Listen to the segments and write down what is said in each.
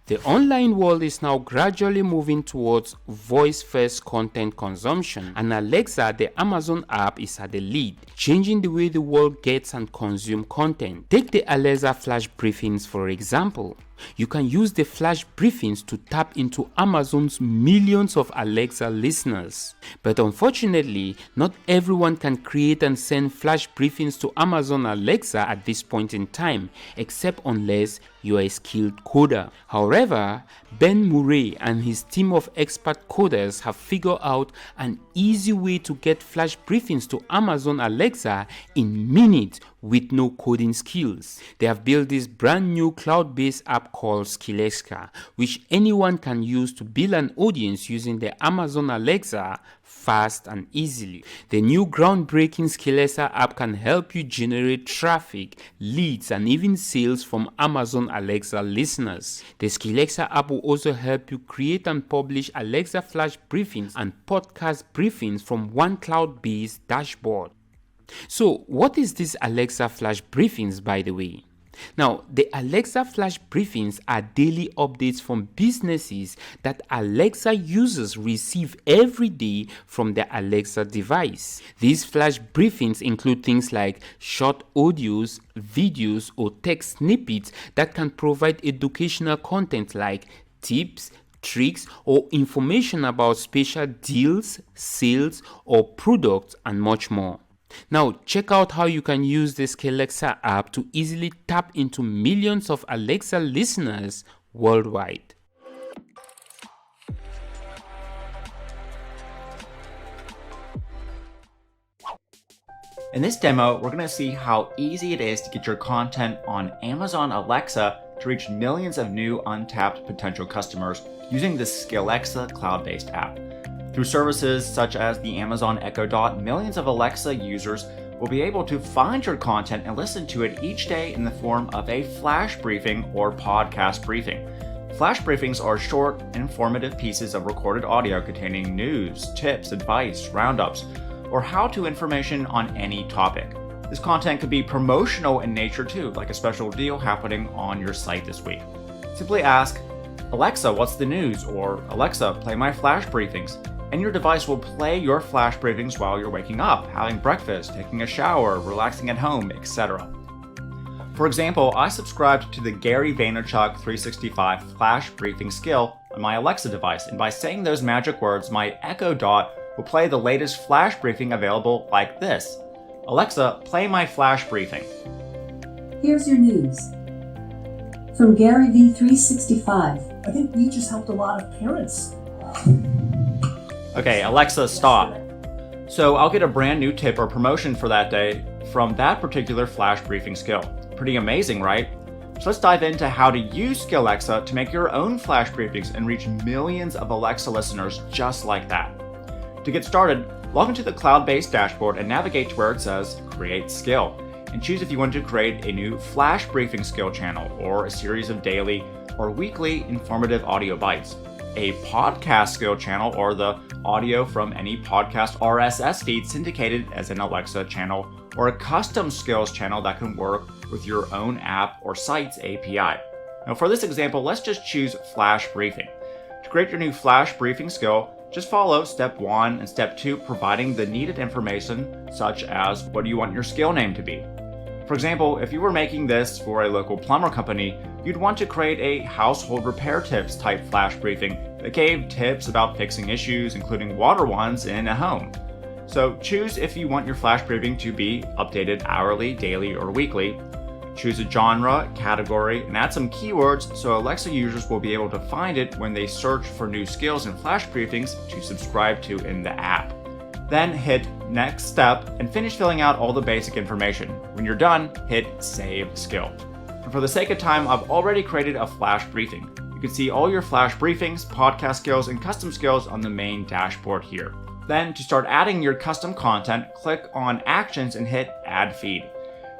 The online world is now gradually moving towards voice-first content consumption, and Alexa, the Amazon app, is at the lead, changing the way the world gets and consumes content. Take the Alexa Flash Briefings for example. You can use the Flash Briefings to tap into Amazon's millions of Alexa listeners. But unfortunately, not everyone can create and send Flash Briefings to Amazon Alexa at this point in time, except unless you are a skilled coder. However, Ben Murray and his team of expert coders have figured out an easy way to get Flash Briefings to Amazon Alexa in minutes with no coding skills. They have built this brand new cloud-based app called Skilexa, which anyone can use to build an audience using the Amazon Alexa fast and easily. The new groundbreaking Skilexa app can help you generate traffic, leads, and even sales from Amazon Alexa listeners. The Skilexa app will also help you create and publish Alexa Flash Briefings and podcast briefings from one cloud-based dashboard. So, what is this Alexa Flash Briefings, by the way? Now, the Alexa Flash Briefings are daily updates from businesses that Alexa users receive every day from their Alexa device. These Flash Briefings include things like short audios, videos, or text snippets that can provide educational content like tips, tricks, or information about special deals, sales, or products, and much more. Now, check out how you can use the Skilexa app to easily tap into millions of Alexa listeners worldwide. In this demo, we're going to see how easy it is to get your content on Amazon Alexa to reach millions of new untapped potential customers using the Skilexa cloud-based app. Through services such as the Amazon Echo Dot, millions of Alexa users will be able to find your content and listen to it each day in the form of a flash briefing or podcast briefing. Flash briefings are short, informative pieces of recorded audio containing news, tips, advice, roundups, or how-to information on any topic. This content could be promotional in nature too, like a special deal happening on your site this week. Simply ask, Alexa, what's the news? Or Alexa, play my flash briefings. And your device will play your flash briefings while you're waking up, having breakfast, taking a shower, relaxing at home, etc. For example, I subscribed to the Gary Vaynerchuk 365 flash briefing skill on my Alexa device, and by saying those magic words, my Echo Dot will play the latest flash briefing available like this. Alexa, play my flash briefing. Here's your news. From Gary V365. I think we just helped a lot of parents. Okay, Alexa, stop. So I'll get a brand new tip or promotion for that day from that particular flash briefing skill. Pretty amazing, right? So let's dive into how to use Skilexa to make your own flash briefings and reach millions of Alexa listeners just like that. To get started, log into the cloud-based dashboard and navigate to where it says Create Skill, and choose if you want to create a new flash briefing skill channel or a series of daily or weekly informative audio bites, a podcast skill channel or the audio from any podcast RSS feed syndicated as an Alexa channel, or a custom skills channel that can work with your own app or site's API. Now for this example, let's just choose Flash Briefing. To create your new Flash Briefing skill, just follow step 1 and step 2, providing the needed information such as what do you want your skill name to be. For example, if you were making this for a local plumber company, you'd want to create a household repair tips type flash briefing that gave tips about fixing issues, including water ones, in a home. So choose if you want your flash briefing to be updated hourly, daily, or weekly. Choose a genre, category, and add some keywords so Alexa users will be able to find it when they search for new skills and flash briefings to subscribe to in the app. Then hit Next Step and finish filling out all the basic information. When you're done, hit Save Skill. And for the sake of time, I've already created a flash briefing. You can see all your flash briefings, podcast skills, and custom skills on the main dashboard here. Then to start adding your custom content, click on Actions and hit Add Feed.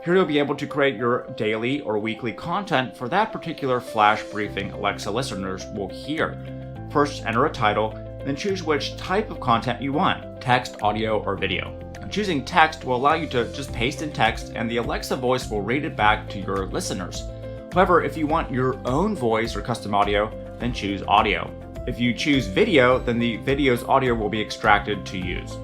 Here you'll be able to create your daily or weekly content for that particular flash briefing Alexa listeners will hear. First, enter a title, then choose which type of content you want, text, audio, or video. And choosing text will allow you to just paste in text and the Alexa voice will read it back to your listeners. However, if you want your own voice or custom audio, then choose audio. If you choose video, then the video's audio will be extracted to use.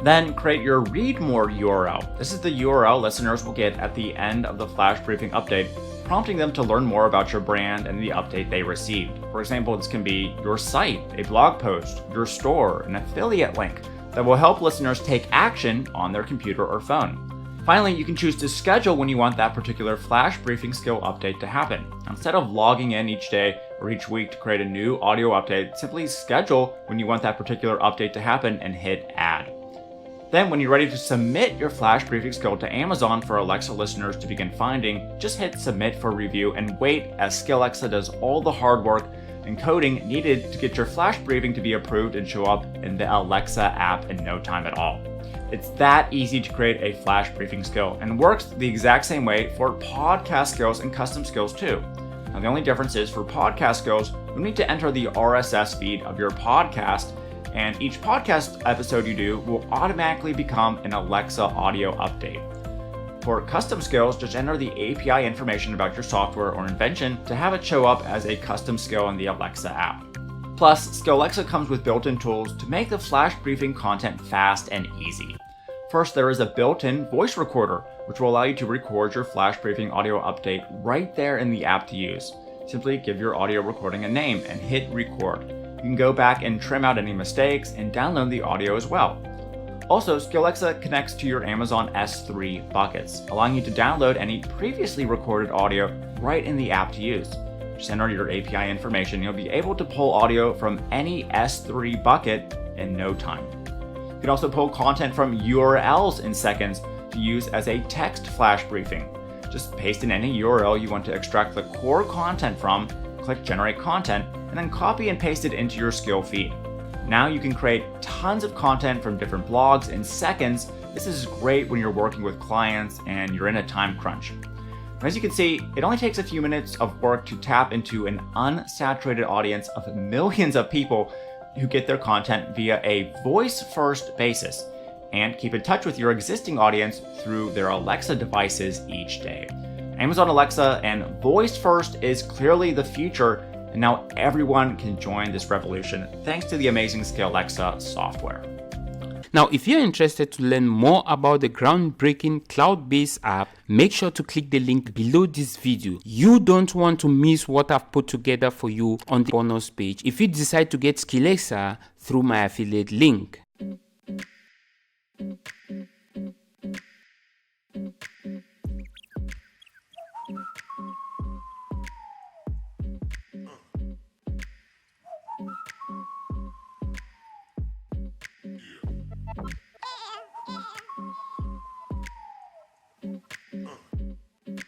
Then create your read more URL. This is the URL listeners will get at the end of the Flash Briefing update, prompting them to learn more about your brand and the update they received. For example, this can be your site, a blog post, your store, an affiliate link that will help listeners take action on their computer or phone. Finally, you can choose to schedule when you want that particular Flash Briefing skill update to happen. Instead of logging in each day or each week to create a new audio update, simply schedule when you want that particular update to happen and hit add. Then when you're ready to submit your Flash Briefing skill to Amazon for Alexa listeners to begin finding, just hit submit for review and wait as Skilexa does all the hard work and coding needed to get your Flash Briefing to be approved and show up in the Alexa app in no time at all. It's that easy to create a Flash Briefing skill and works the exact same way for podcast skills and custom skills too. Now the only difference is for podcast skills, you'll need to enter the RSS feed of your podcast, and each podcast episode you do will automatically become an Alexa audio update. For custom skills, just enter the API information about your software or invention to have it show up as a custom skill in the Alexa app. Plus, Skilexa comes with built-in tools to make the Flash Briefing content fast and easy. First, there is a built-in voice recorder, which will allow you to record your Flash Briefing audio update right there in the app to use. Simply give your audio recording a name and hit record. You can go back and trim out any mistakes and download the audio as well. Also, Skilexa connects to your Amazon S3 buckets, allowing you to download any previously recorded audio right in the app to use. Just enter your API information, you'll be able to pull audio from any S3 bucket in no time. You can also pull content from URLs in seconds to use as a text Flash Briefing. Just paste in any URL you want to extract the core content from, click Generate Content, and then copy and paste it into your skill feed. Now you can create tons of content from different blogs in seconds. This is great when you're working with clients and you're in a time crunch. As you can see, it only takes a few minutes of work to tap into an unsaturated audience of millions of people who get their content via a voice-first basis, and keep in touch with your existing audience through their Alexa devices each day. Amazon Alexa and voice first is clearly the future, and now everyone can join this revolution thanks to the amazing Skilexa software. Now, if you're interested to learn more about the groundbreaking cloud-based app, make sure to click the link below this video. You don't want to miss what I've put together for you on the bonus page if you decide to get Skilexa through my affiliate link.